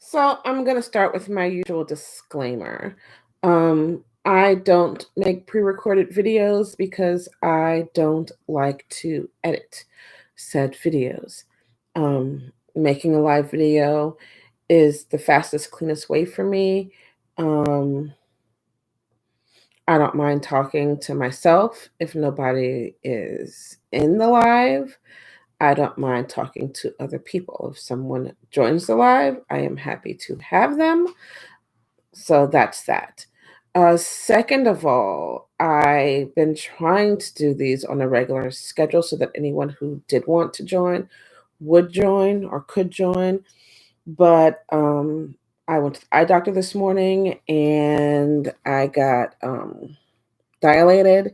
So I'm going to start with my usual disclaimer. I don't make pre-recorded videos because I don't like to edit said videos. Making a live video is the fastest, cleanest way for me. Um, I don't mind talking to myself if nobody is in the live. I don't mind talking to other people. If someone joins the live, I am happy to have them. So that's that. Second of all, I've been trying to do these on a regular schedule so that anyone who did want to join would join or could join. But I went to the eye doctor this morning and I got dilated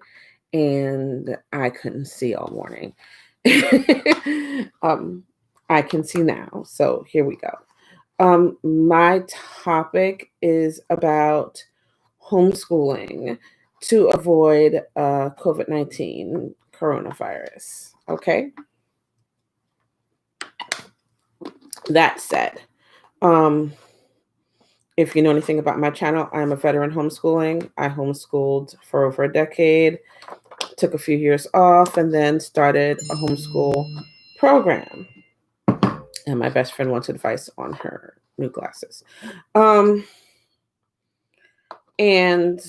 and I couldn't see all morning. um, I can see now. So here we go. My topic is about homeschooling to avoid COVID-19 coronavirus. Okay. That said, um, if you know anything about my channel, I'm a veteran homeschooling. I homeschooled for over a decade, took a few years off, and then started a homeschool program. And my best friend wants advice on her new glasses. Um, and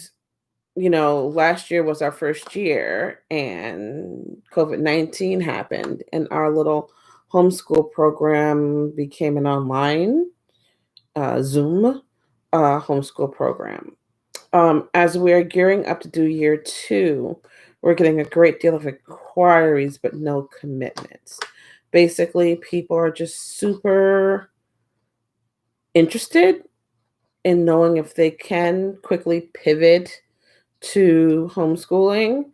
last year was our first year, and COVID-19 happened, and our little homeschool program became an online Zoom homeschool program. As we're gearing up to do year two, we're getting a great deal of inquiries, but no commitments. Basically, people are just super interested in knowing if they can quickly pivot to homeschooling,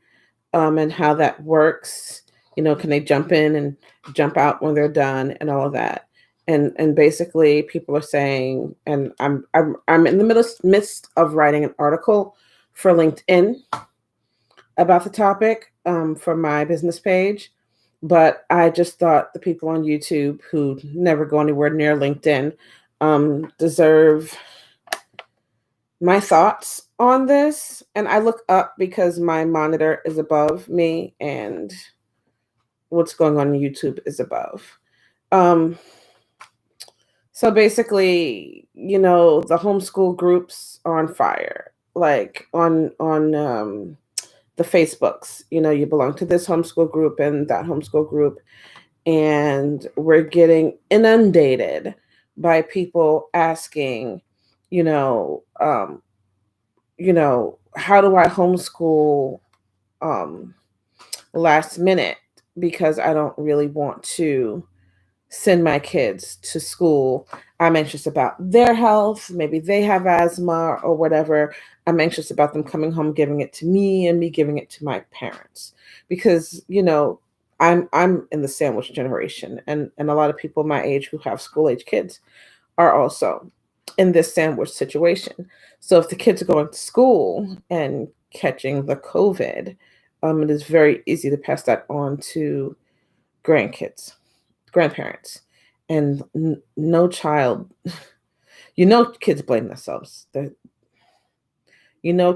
and how that works. Can they jump in and jump out when they're done and all of that? And basically, people are saying, and I'm in the midst of writing an article for LinkedIn about the topic for my business page. But I just thought the people on YouTube who never go anywhere near LinkedIn deserve my thoughts on this. And I look up because my monitor is above me and what's going on YouTube is above. So basically, the homeschool groups are on fire. Like on the Facebooks, you belong to this homeschool group and that homeschool group, and we're getting inundated by people asking, you know, um, how do I homeschool last minute because I don't really want to send my kids to school. I'm anxious about their health. Maybe they have asthma or whatever. I'm anxious about them coming home, giving it to me and me giving it to my parents because, I'm in the sandwich generation, and a lot of people my age who have school age kids are also in this sandwich situation. So if the kids are going to school and catching the COVID, it is very easy to pass that on to grandparents, and no child. Kids blame themselves.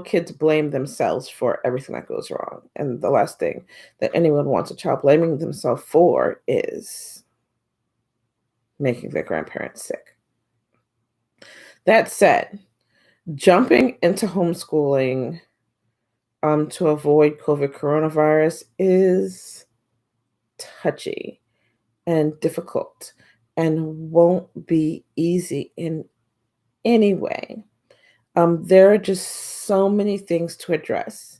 Kids blame themselves for everything that goes wrong, and the last thing that anyone wants a child blaming themselves for is making their grandparents sick. That said, jumping into homeschooling to avoid COVID coronavirus is touchy and difficult and won't be easy in any way. There are just so many things to address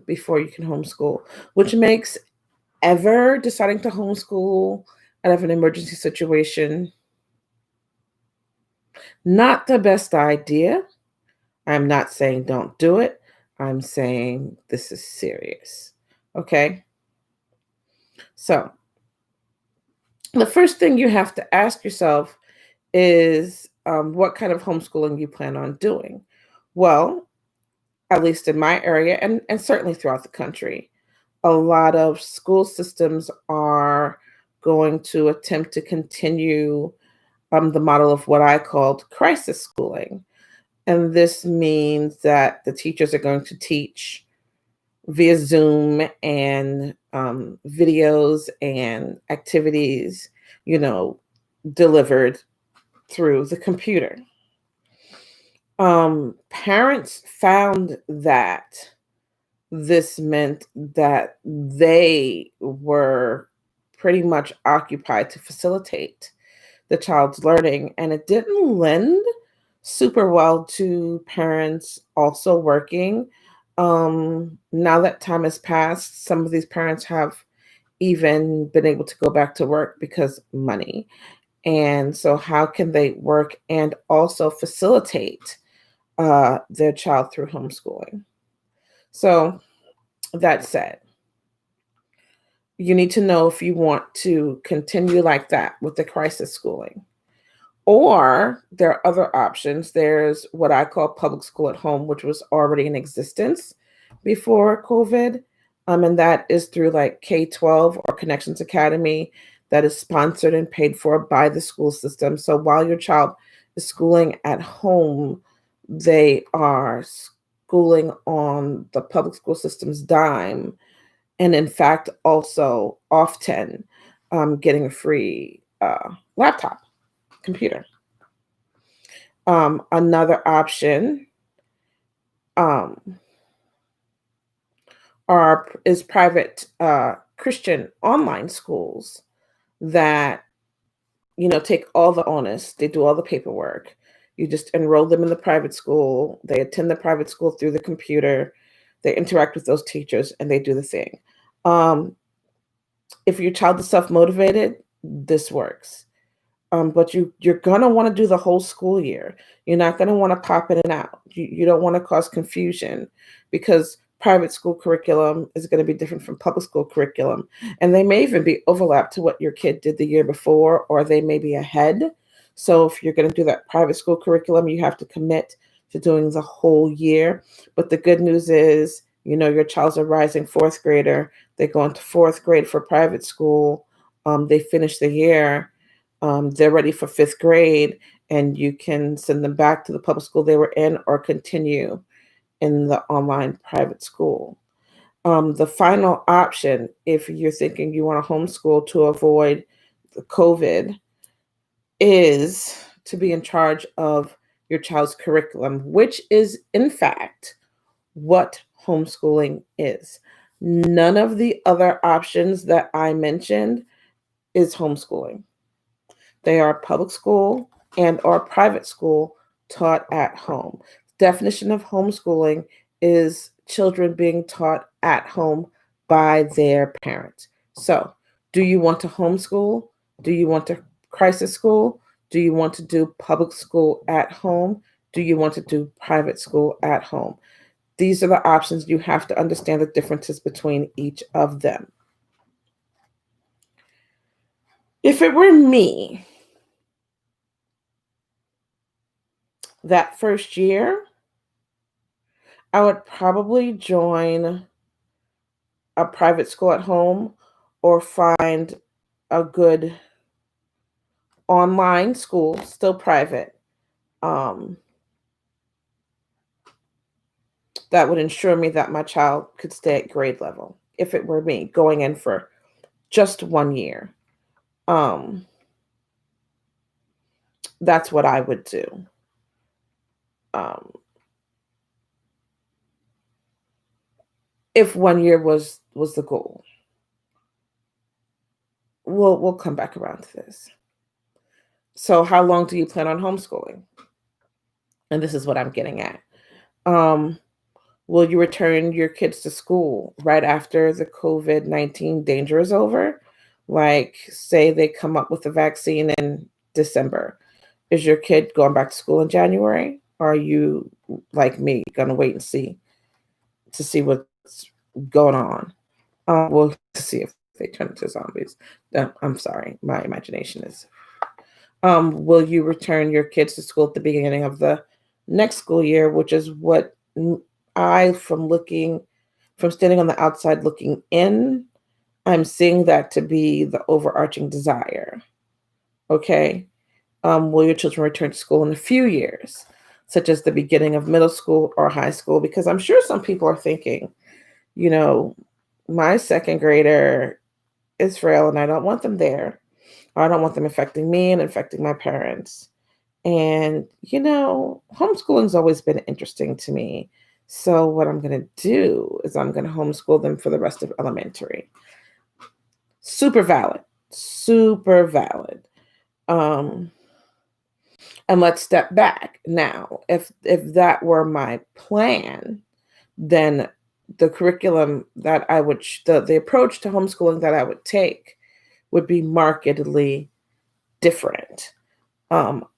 before you can homeschool, which makes ever deciding to homeschool out of an emergency situation not the best idea. I'm not saying don't do it. I'm saying this is serious. Okay? So, the first thing you have to ask yourself is what kind of homeschooling you plan on doing. Well, at least in my area, and certainly throughout the country, a lot of school systems are going to attempt to continue the model of what I called crisis schooling. And this means that the teachers are going to teach via Zoom and videos and activities, you know, delivered through the computer. Parents found that this meant that they were pretty much occupied to facilitate the child's learning, and it didn't lend super well to parents also working. Now that time has passed, some of these parents have even been able to go back to work because money. And so, how can they work and also facilitate their child through homeschooling? So, that said, you need to know if you want to continue like that with the crisis schooling. Or there are other options. There's what I call public school at home, which was already in existence before COVID. And that is through like K-12 or Connections Academy, that is sponsored and paid for by the school system. So while your child is schooling at home, they are schooling on the public school system's dime. And in fact, also often getting a free laptop, computer. Another option is private Christian online schools that, you know, take all the onus. They do all the paperwork. You just enroll them in the private school. They attend the private school through the computer. They interact with those teachers and they do the thing. If your child is self-motivated, this works. But you're gonna want to do the whole school year. You're not gonna want to pop in and out. You don't want to cause confusion, because private school curriculum is going to be different from public school curriculum, and they may even be overlapped to what your kid did the year before, or they may be ahead. So if you're going to do that private school curriculum, you have to commit to doing the whole year. But the good news is, you know, your child's a rising fourth grader. They go into fourth grade for private school. They finish the year. They're ready for fifth grade, and you can send them back to the public school they were in or continue in the online private school. The final option, if you're thinking you want to homeschool to avoid the COVID, is to be in charge of your child's curriculum, which is, in fact, what homeschooling is. None of the other options that I mentioned is homeschooling. They are public school and or private school taught at home. Definition of homeschooling is children being taught at home by their parents. So, do you want to homeschool? Do you want to crisis school? Do you want to do public school at home? Do you want to do private school at home? These are the options. You have to understand the differences between each of them. If it were me, that first year, I would probably join a private school at home or find a good online school, still private, that would ensure me that my child could stay at grade level if it were me going in for just 1 year. That's what I would do. If 1 year was the goal. We'll come back around to this. So how long do you plan on homeschooling? And this is what I'm getting at. Will you return your kids to school right after the COVID-19 danger is over? Like, say they come up with a vaccine in December. Is your kid going back to school in January? Or are you, like me, going to wait and see to see what's going on? We'll see if they turn into zombies. I'm sorry, my imagination is. Will you return your kids to school at the beginning of the next school year, which is what from standing on the outside looking in, I'm seeing that to be the overarching desire. Okay. Will your children return to school in a few years, such as the beginning of middle school or high school? Because I'm sure some people are thinking, you know, my second grader is frail and I don't want them there. Or I don't want them affecting me and affecting my parents. And, homeschooling's always been interesting to me. So what I'm going to do is I'm going to homeschool them for the rest of elementary. Super valid. Super valid. Um, and let's step back now. If that were my plan, then the curriculum that I would the approach to homeschooling that I would take would be markedly different.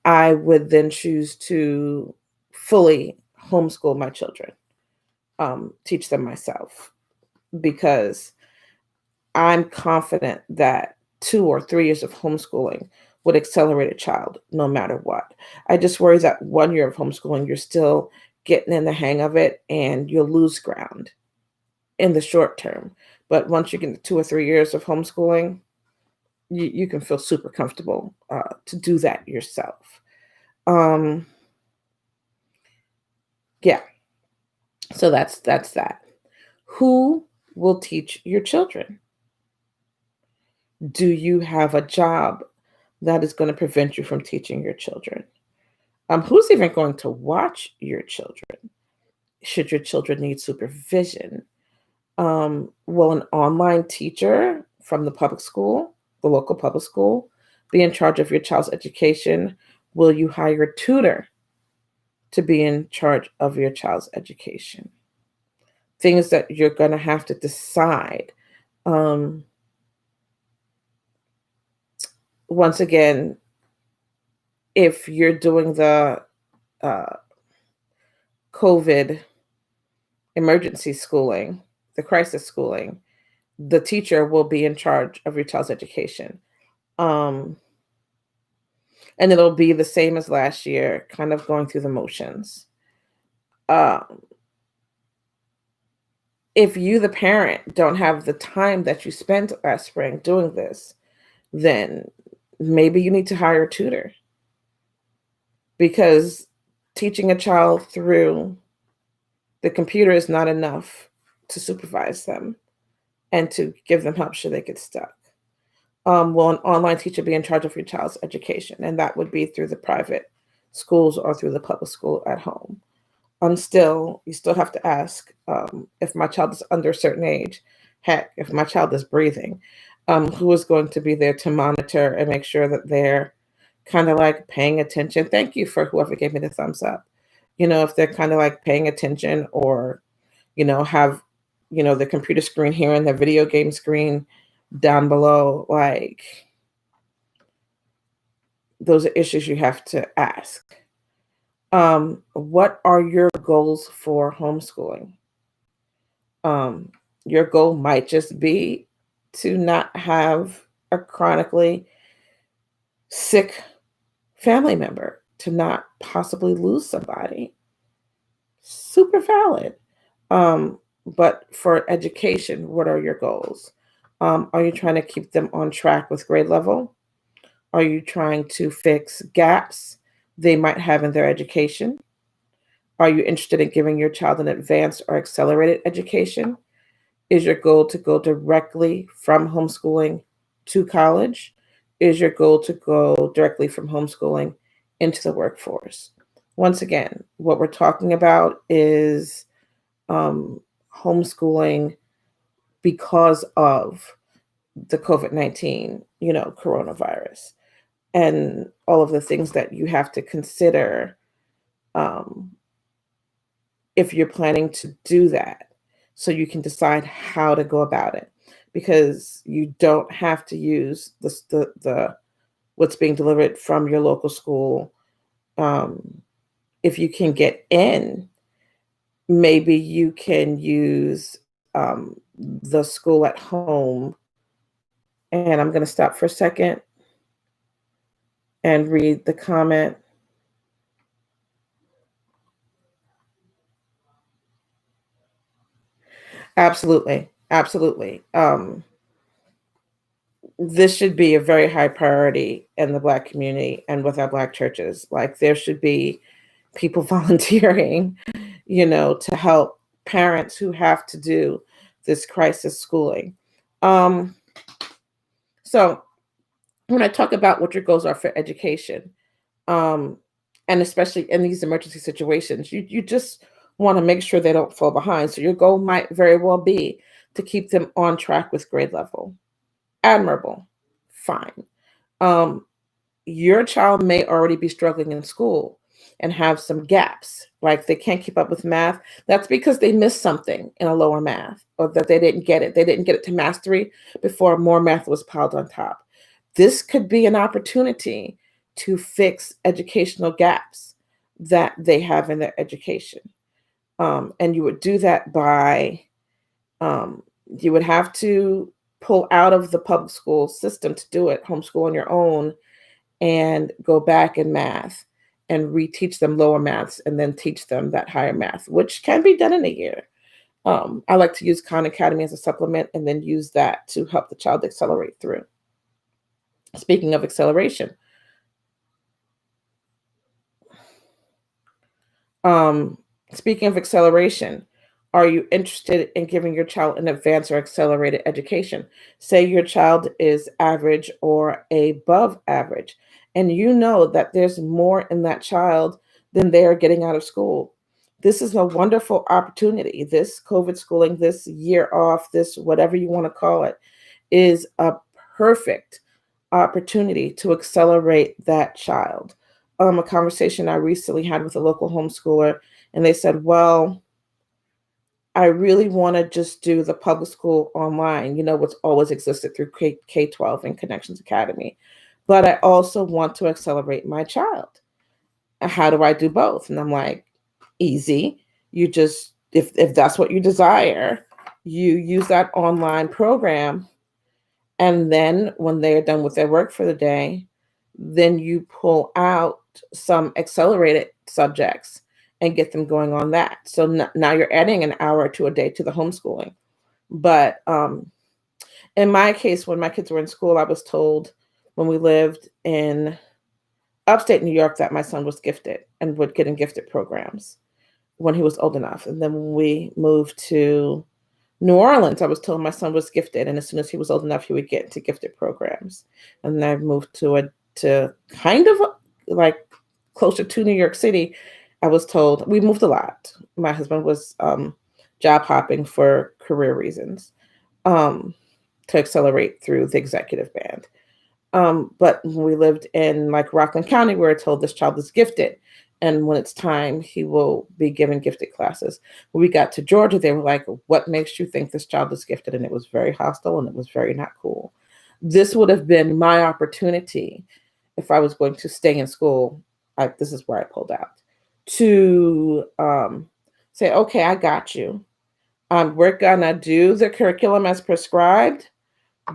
I would then choose to fully homeschool my children, teach them myself, because I'm confident that 2 or 3 years of homeschooling would accelerate a child no matter what. I just worry that 1 year of homeschooling, you're still getting in the hang of it and you'll lose ground in the short term. But once you get to 2 or 3 years of homeschooling, you can feel super comfortable to do that yourself. Um, yeah, so that's that. Who will teach your children? Do you have a job that is going to prevent you from teaching your children? Who's even going to watch your children? Should your children need supervision? Will an online teacher from the local public school, be in charge of your child's education? Will you hire a tutor to be in charge of your child's education? Things that you're going to have to decide. Um, Once again, if you're doing the uh, COVID emergency schooling, the crisis schooling, the teacher will be in charge of your child's education. Um, and it'll be the same as last year, kind of going through the motions. Um, if you, the parent, don't have the time that you spent last spring doing this, then maybe you need to hire a tutor, because teaching a child through the computer is not enough to supervise them and to give them help should they get stuck. Will an online teacher be in charge of your child's education? And that would be through the private schools or through the public school at home. You still have to ask, if my child is under a certain age, heck, if my child is breathing, who is going to be there to monitor and make sure that they're kind of like paying attention? Thank you for whoever gave me the thumbs up. If they're kind of like paying attention, or, have, the computer screen here and the video game screen down below, like, those are issues you have to ask. What are your goals for homeschooling? Um, your goal might just be to not have a chronically sick family member, to not possibly lose somebody. Super valid. But for education, what are your goals? Are you trying to keep them on track with grade level? Are you trying to fix gaps they might have in their education? Are you interested in giving your child an advanced or accelerated education? Is your goal to go directly from homeschooling to college? Is your goal to go directly from homeschooling into the workforce? Once again, what we're talking about is homeschooling because of the COVID-19, coronavirus, and all of the things that you have to consider, um, if you're planning to do that, so you can decide how to go about it, because you don't have to use the what's being delivered from your local school. If you can get in, maybe you can use the school at home. And I'm going to stop for a second and read the comment. Absolutely. Absolutely. this should be a very high priority in the Black community and with our Black churches. Like there should be people volunteering, to help parents who have to do this crisis schooling. Um, so when I talk about what your goals are for education, um, and especially in these emergency situations, you just want to make sure they don't fall behind. So your goal might very well be to keep them on track with grade level. Admirable. Fine. Um, your child may already be struggling in school and have some gaps, like they can't keep up with math. That's because they missed something in a lower math, or that they didn't get it. They didn't get it to mastery before more math was piled on top. This could be an opportunity to fix educational gaps that they have in their education. And you would do that by, you would have to pull out of the public school system to do it, homeschool on your own, and go back in math and reteach them lower maths and then teach them that higher math, which can be done in a year. I like to use Khan Academy as a supplement and then use that to help the child accelerate through. Speaking of acceleration, are you interested in giving your child an advanced or accelerated education? Say your child is average or above average, and you know that there's more in that child than they are getting out of school. This is a wonderful opportunity. This COVID schooling, this year off, this whatever you want to call it, is a perfect opportunity to accelerate that child. A conversation I recently had with a local homeschooler, and they said, well, I really want to just do the public school online, what's always existed through K-12 and Connections Academy. But I also want to accelerate my child. How do I do both? And I'm like, easy. You just, if that's what you desire, you use that online program. And then when they're done with their work for the day, then you pull out some accelerated subjects and get them going on that. So now you're adding an hour to a day to the homeschooling. But in my case, when my kids were in school, I was told when we lived in upstate New York that my son was gifted and would get in gifted programs when he was old enough. And then when we moved to New Orleans, I was told my son was gifted, and as soon as he was old enough, he would get into gifted programs. And then I moved to kind of like closer to New York City. I was told we moved a lot. My husband was job hopping for career reasons, to accelerate through the executive band. But when we lived in like Rockland County, we were told this child is gifted, and when it's time, he will be given gifted classes. When we got to Georgia, they were like, what makes you think this child is gifted? And it was very hostile, and it was very not cool. This would have been my opportunity if I was going to stay in school. This is where I pulled out to say, okay, I got you. We're gonna do the curriculum as prescribed,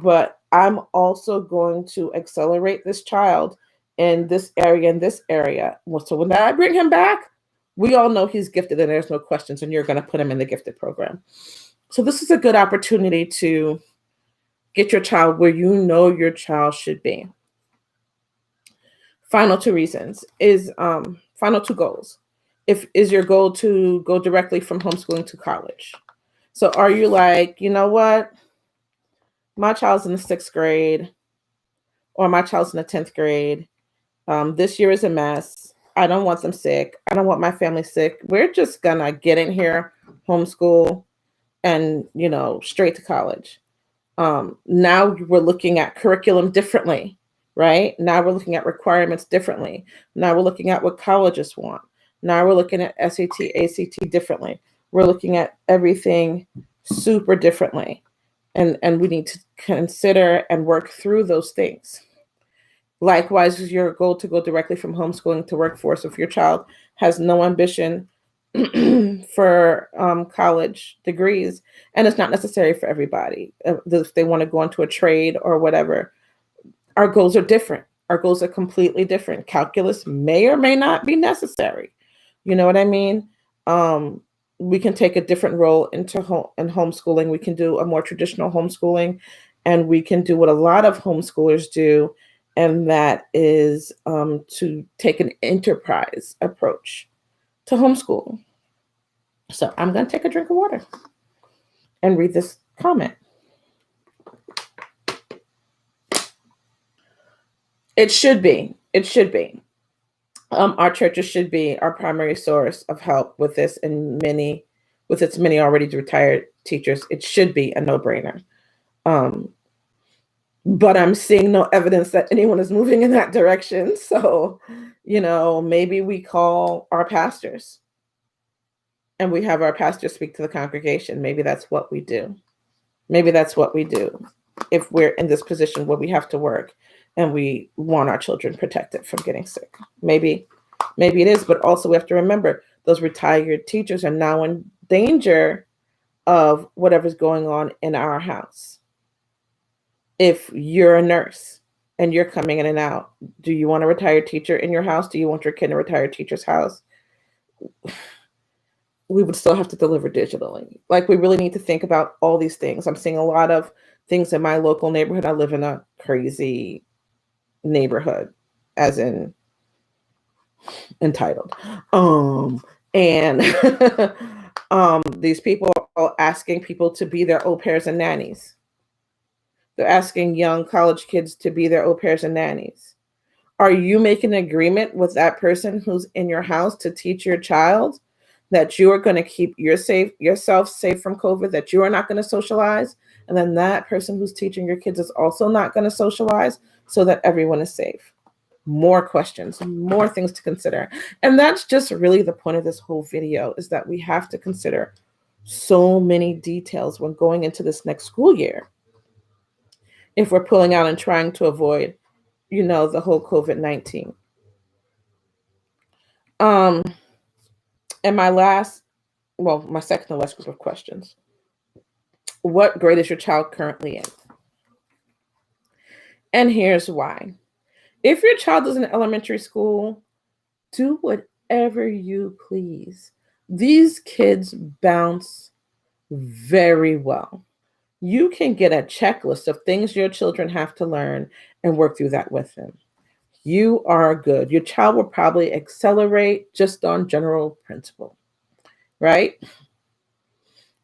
but I'm also going to accelerate this child in this area and this area. So when I bring him back, we all know he's gifted and there's no questions, and you're going to put him in the gifted program. So this is a good opportunity to get your child where you know your child should be. Final two goals. Is your goal to go directly from homeschooling to college? So are you like, you know what? My child's in the 6th grade, or my child's in the 10th grade. This year is a mess. I don't want them sick. I don't want my family sick. We're just gonna get in here, homeschool, and straight to college. Now we're looking at curriculum differently, right? Now we're looking at requirements differently. Now we're looking at what colleges want. Now we're looking at SAT, ACT differently. We're looking at everything super differently. And we need to consider and work through those things. Likewise, is your goal to go directly from homeschooling to workforce if your child has no ambition for college degrees, and it's not necessary for everybody. If they want to go into a trade or whatever, our goals are different. Our goals are completely different. Calculus may or may not be necessary. You know what I mean? We can take a different role in homeschooling. We can do a more traditional homeschooling And we can do what a lot of homeschoolers do, and that is to take an enterprise approach to homeschool. So I'm going to take a drink of water and read this comment. It should be. It should be. Our churches should be our primary source of help with this, and with its many already retired teachers. It should be a no-brainer. But I'm seeing no evidence that anyone is moving in that direction. So, maybe we call our pastors and we have our pastor speak to the congregation. Maybe that's what we do. Maybe that's what we do if we're in this position where we have to work and we want our children protected from getting sick. Maybe it is, but also we have to remember those retired teachers are now in danger of whatever's going on in our house. If you're a nurse and you're coming in and out, do you want a retired teacher in your house? Do you want your kid in a retired teacher's house? We would still have to deliver digitally. Like, we really need to think about all these things. I'm seeing a lot of things in my local neighborhood. I live in a crazy neighborhood, as in entitled. And these people are asking people to be their au pairs and nannies. They're asking young college kids to be their au pairs and nannies. Are you making an agreement with that person who's in your house to teach your child that you are going to keep yourself safe from COVID, that you are not going to socialize, and then that person who's teaching your kids is also not going to socialize, so that everyone is safe? More questions, more things to consider. And that's just really the point of this whole video, is that we have to consider so many details when going into this next school year, if we're pulling out and trying to avoid, the whole COVID-19. And my second to last group of questions. What grade is your child currently in? And here's why. If your child is in elementary school, do whatever you please. These kids bounce very well. You can get a checklist of things your children have to learn and work through that with them. You are good. Your child will probably accelerate just on general principle, right?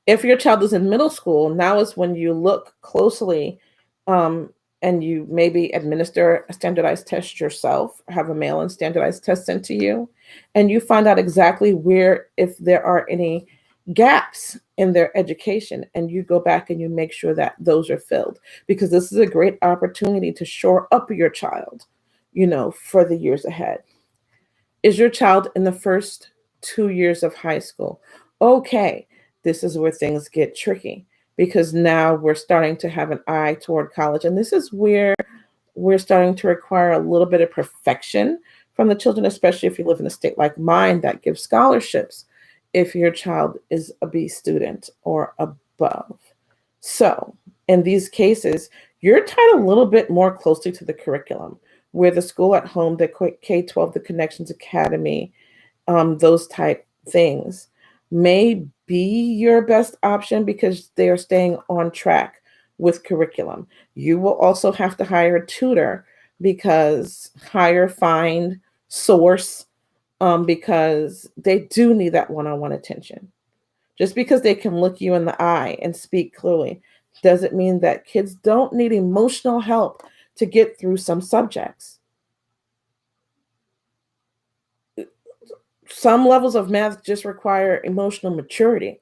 If your child is in middle school, now is when you look closely and you maybe administer a standardized test yourself, have a mail-in standardized test sent to you, and you find out exactly where, if there are any gaps in their education, and you go back and you make sure that those are filled, because this is a great opportunity to shore up your child, for the years ahead. Is your child in the first 2 years of high school? Okay, this is where things get tricky, because now we're starting to have an eye toward college. And this is where we're starting to require a little bit of perfection from the children, especially if you live in a state like mine that gives scholarships if your child is a B student or above. So in these cases, you're tied a little bit more closely to the curriculum, where the school at home, the K-12, the Connections Academy, those type things may be your best option, because they are staying on track with curriculum. You will also have to hire a tutor, because find, source, because they do need that one-on-one attention. Just because they can look you in the eye and speak clearly doesn't mean that kids don't need emotional help to get through some subjects. Some levels of math just require emotional maturity,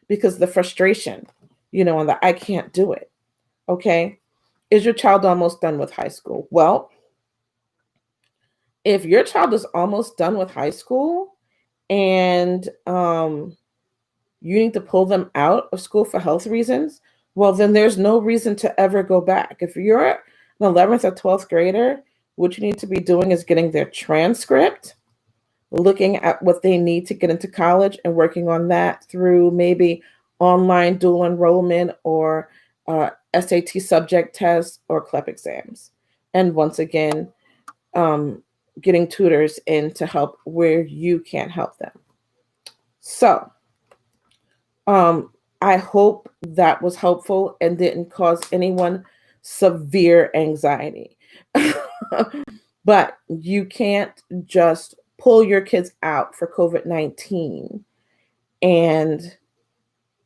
because the frustration, and the I can't do it. Okay. Is your child almost done with high school? Well, if your child is almost done with high school and you need to pull them out of school for health reasons, well, then there's no reason to ever go back. If you're an 11th or 12th grader, what you need to be doing is getting their transcript, looking at what they need to get into college, and working on that through maybe online dual enrollment or SAT subject tests or CLEP exams. And once again, getting tutors in to help where you can't help them. So I I hope that was helpful and didn't cause anyone severe anxiety. But you can't just pull your kids out for COVID-19 and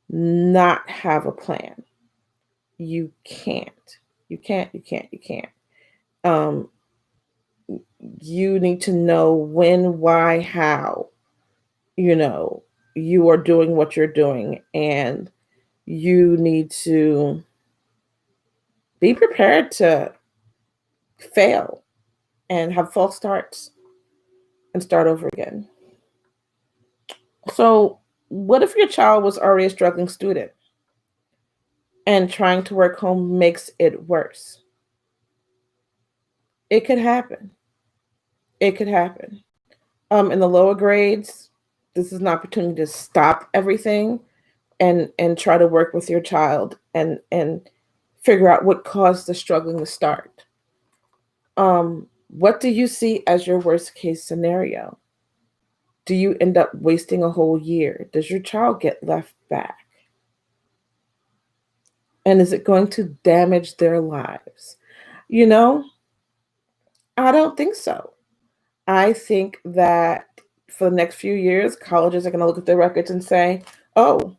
not have a plan. You can't. You can't. Um, you need to know when, why, how, you know, you are doing what you're doing, and you need to be prepared to fail and have false starts and start over again. So, what if your child was already a struggling student and trying to work home makes it worse? It could happen. It could happen. In the lower grades, this is an opportunity to stop everything and try to work with your child and figure out what caused the struggling to start. What do you see as your worst case scenario? Do you end up wasting a whole year? Does your child get left back? And is it going to damage their lives? You know, I don't think so. I think that for the next few years, colleges are going to look at their records and say, oh,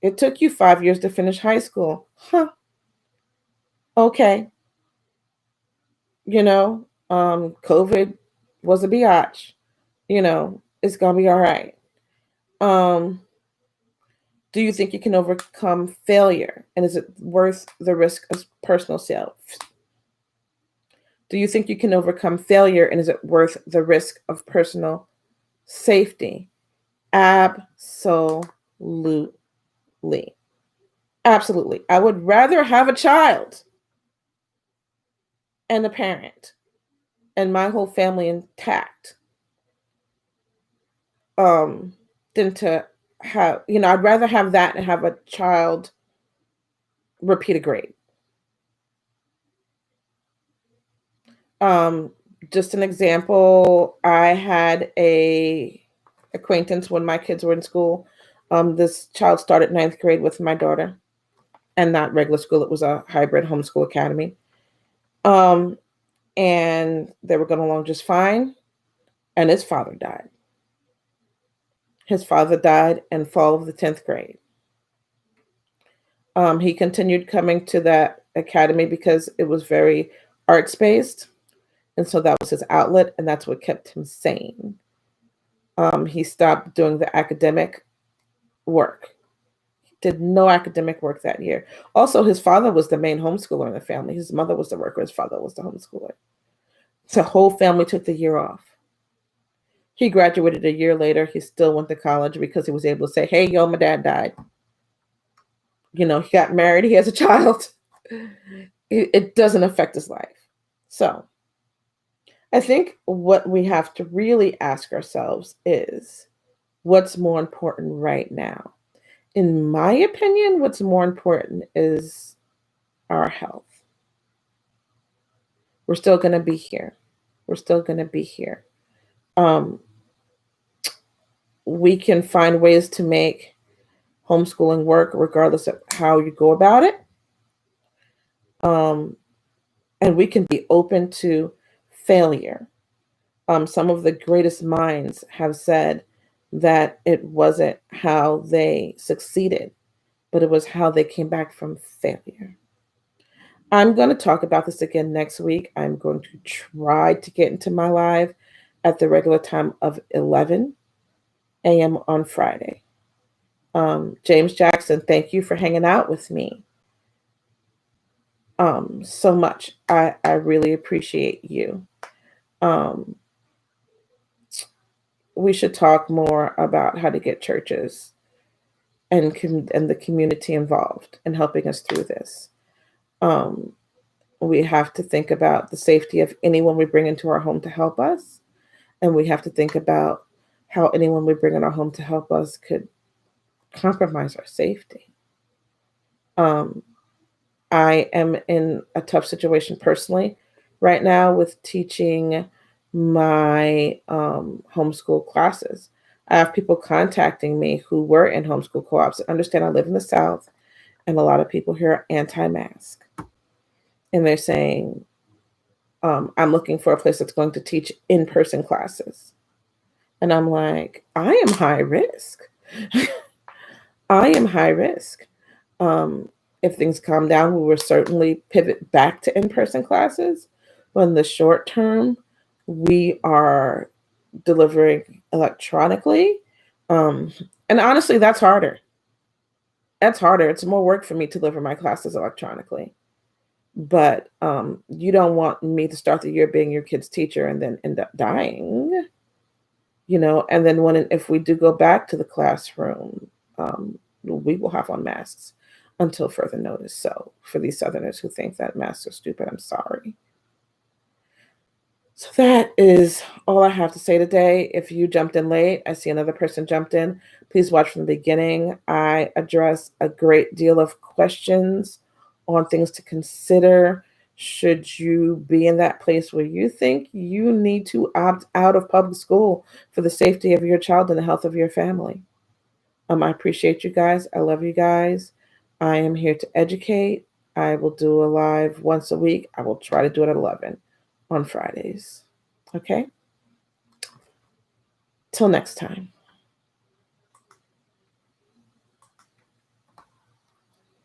it took you 5 years to finish high school. Huh. Okay. COVID was a biatch. It's going to be all right. Um, do you think you can overcome failure? And is it worth the risk of personal self? Do you think you can overcome failure? And is it worth the risk of personal safety? Absolutely. Absolutely. I would rather have a child and a parent and my whole family intact than to have, I'd rather have that and have a child repeat a grade. Just an example, I had a acquaintance when my kids were in school. This child started ninth grade with my daughter, and not regular school. It was a hybrid homeschool academy. And they were going along just fine. And his father died. His father died in fall of the 10th grade. He continued coming to that academy because it was very arts based. And so that was his outlet, and that's what kept him sane. He stopped doing the academic work. He did no academic work that year. Also, his father was the main homeschooler in the family. His mother was the worker. His father was the homeschooler. So the whole family took the year off. He graduated a year later. He still went to college because he was able to say, hey, yo, my dad died. He got married. He has a child. It doesn't affect his life. So I think what we have to really ask ourselves is, what's more important right now? In my opinion, what's more important is our health. We're still going to be here. We're still going to be here. We can find ways to make homeschooling work regardless of how you go about it. And we can be open to failure. Some of the greatest minds have said that it wasn't how they succeeded, but it was how they came back from failure. I'm going to talk about this again next week. I'm going to try to get into my live at the regular time of 11 a.m. on Friday. James Jackson, thank you for hanging out with me so much. I really appreciate you. We should talk more about how to get churches and the community involved in helping us through this. We have to think about the safety of anyone we bring into our home to help us. And we have to think about how anyone we bring in our home to help us could compromise our safety. I am in a tough situation personally right now with teaching my homeschool classes. I have people contacting me who were in homeschool co-ops. Understand I live in the South, and a lot of people here are anti-mask. And they're saying, I'm looking for a place that's going to teach in-person classes. And I'm like, I am high risk. I am high risk. Um, if things calm down, we will certainly pivot back to in-person classes. But in the short term, we are delivering electronically. Um, and honestly, that's harder. That's harder. It's more work for me to deliver my classes electronically. But you don't want me to start the year being your kid's teacher and then end up dying, and then if we do go back to the classroom, we will have on masks until further notice. So for these Southerners who think that masks are stupid, I'm sorry. So that is all I have to say today. If you jumped in late, I see another person jumped in. Please watch from the beginning. I address a great deal of questions on things to consider should you be in that place where you think you need to opt out of public school for the safety of your child and the health of your family. I appreciate you guys. I love you guys. I am here to educate. I will do a live once a week. I will try to do it at 11 on Fridays. Okay? Till next time.